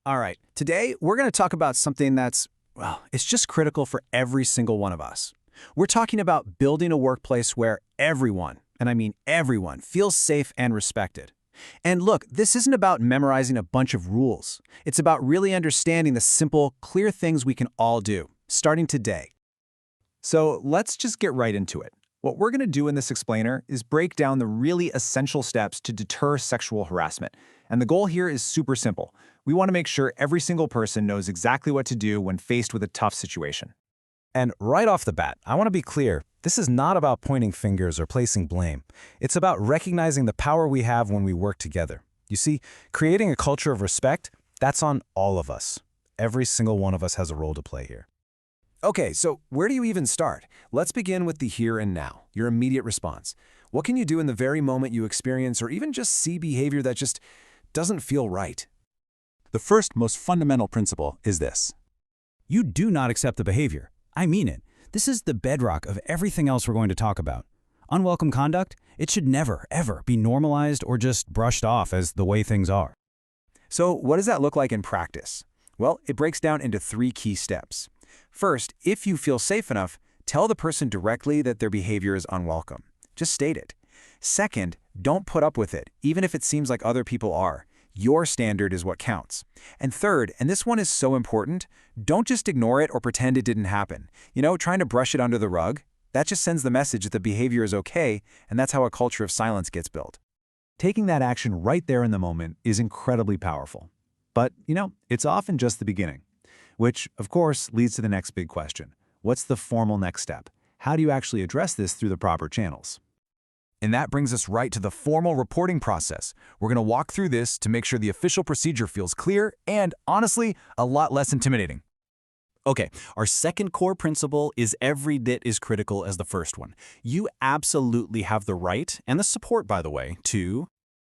All right, today we're going to talk about something that's, well, it's just critical for every single one of us. We're talking about building a workplace where everyone, and I mean everyone, feels safe and respected. And look, this isn't about memorizing a bunch of rules. It's about really understanding the simple, clear things we can all do, starting today. So let's just get right into it. What we're going to do in this explainer is break down the really essential steps to deter sexual harassment. And the goal here is super simple. We want to make sure every single person knows exactly what to do when faced with a tough situation. And right off the bat, I want to be clear, this is not about pointing fingers or placing blame. It's about recognizing the power we have when we work together. You see, creating a culture of respect, that's on all of us. Every single one of us has a role to play here. Okay, so where do you even start? Let's begin with the here and now, your immediate response. What can you do in the very moment you experience or even just see behavior that just doesn't feel right? The first, most fundamental principle is this. You do not accept the behavior. I mean it. This is the bedrock of everything else we're going to talk about. Unwelcome conduct, it should never, ever be normalized or just brushed off as the way things are. So what does that look like in practice? Well, it breaks down into 3 key steps. First, if you feel safe enough, tell the person directly that their behavior is unwelcome. Just state it. Second, don't put up with it, even if it seems like other people are. Your standard is what counts. And third, and this one is so important, don't just ignore it or pretend it didn't happen. Trying to brush it under the rug, that just sends the message that the behavior is okay, and that's how a culture of silence gets built. Taking that action right there in the moment is incredibly powerful. But, it's often just the beginning. Which, of course, leads to the next big question. What's the formal next step? How do you actually address this through the proper channels? And that brings us right to the formal reporting process. We're going to walk through this to make sure the official procedure feels clear and, honestly, a lot less intimidating. Okay, our second core principle is every bit as critical as the first one. You absolutely have the right, and the support, by the way, to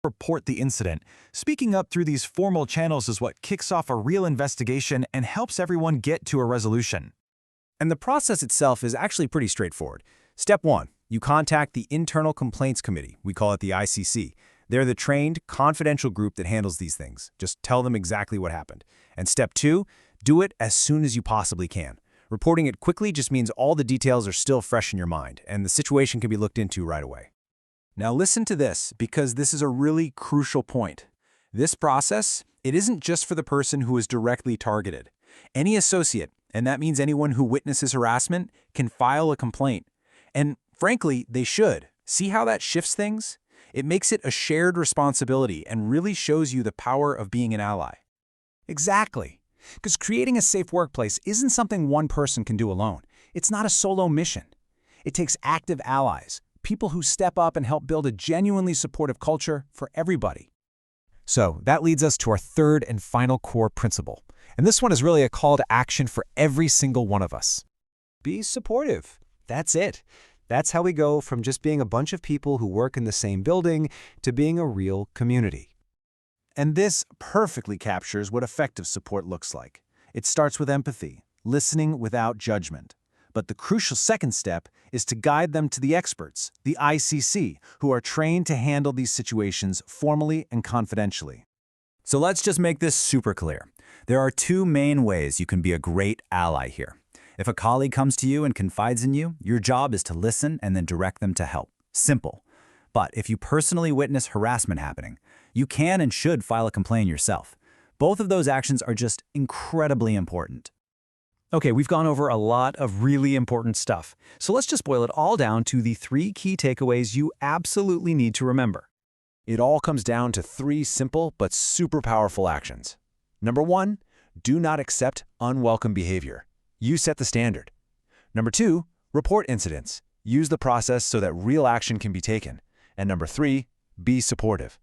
report the incident. Speaking up through these formal channels is what kicks off a real investigation and helps everyone get to a resolution. And the process itself is actually pretty straightforward. Step 1, you contact the Internal Complaints Committee. We call it the ICC. They're the trained, confidential group that handles these things. Just tell them exactly what happened. And step 2, do it as soon as you possibly can. Reporting it quickly just means all the details are still fresh in your mind, and the situation can be looked into right away. Now listen to this, because this is a really crucial point. This process, it isn't just for the person who is directly targeted. Any associate, and that means anyone who witnesses harassment, can file a complaint. And frankly, they should. See how that shifts things? It makes it a shared responsibility and really shows you the power of being an ally. Exactly. Because creating a safe workplace isn't something one person can do alone. It's not a solo mission. It takes active allies, people who step up and help build a genuinely supportive culture for everybody. So that leads us to our third and final core principle. And this one is really a call to action for every single one of us. Be supportive. That's it. That's how we go from just being a bunch of people who work in the same building to being a real community. And this perfectly captures what effective support looks like. It starts with empathy, listening without judgment. But the crucial second step is to guide them to the experts, the ICC, who are trained to handle these situations formally and confidentially. So let's just make this super clear. There are 2 main ways you can be a great ally here. If a colleague comes to you and confides in you, your job is to listen and then direct them to help. Simple. But if you personally witness harassment happening, you can and should file a complaint yourself. Both of those actions are just incredibly important. Okay, we've gone over a lot of really important stuff. So let's just boil it all down to the 3 key takeaways you absolutely need to remember. It all comes down to 3 simple but super powerful actions. Number 1, do not accept unwelcome behavior. You set the standard. Number 2, report incidents. Use the process so that real action can be taken. And number 3, be supportive.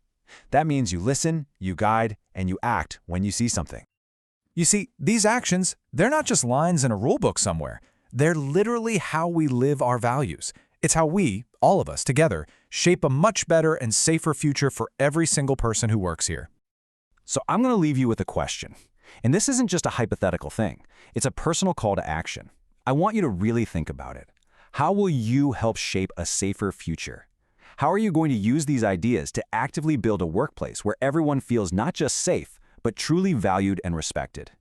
That means you listen, you guide, and you act when you see something. You see, these actions, they're not just lines in a rulebook somewhere. They're literally how we live our values. It's how we, all of us together, shape a much better and safer future for every single person who works here. So I'm going to leave you with a question. And this isn't just a hypothetical thing. It's a personal call to action. I want you to really think about it. How will you help shape a safer future? How are you going to use these ideas to actively build a workplace where everyone feels not just safe, but truly valued and respected.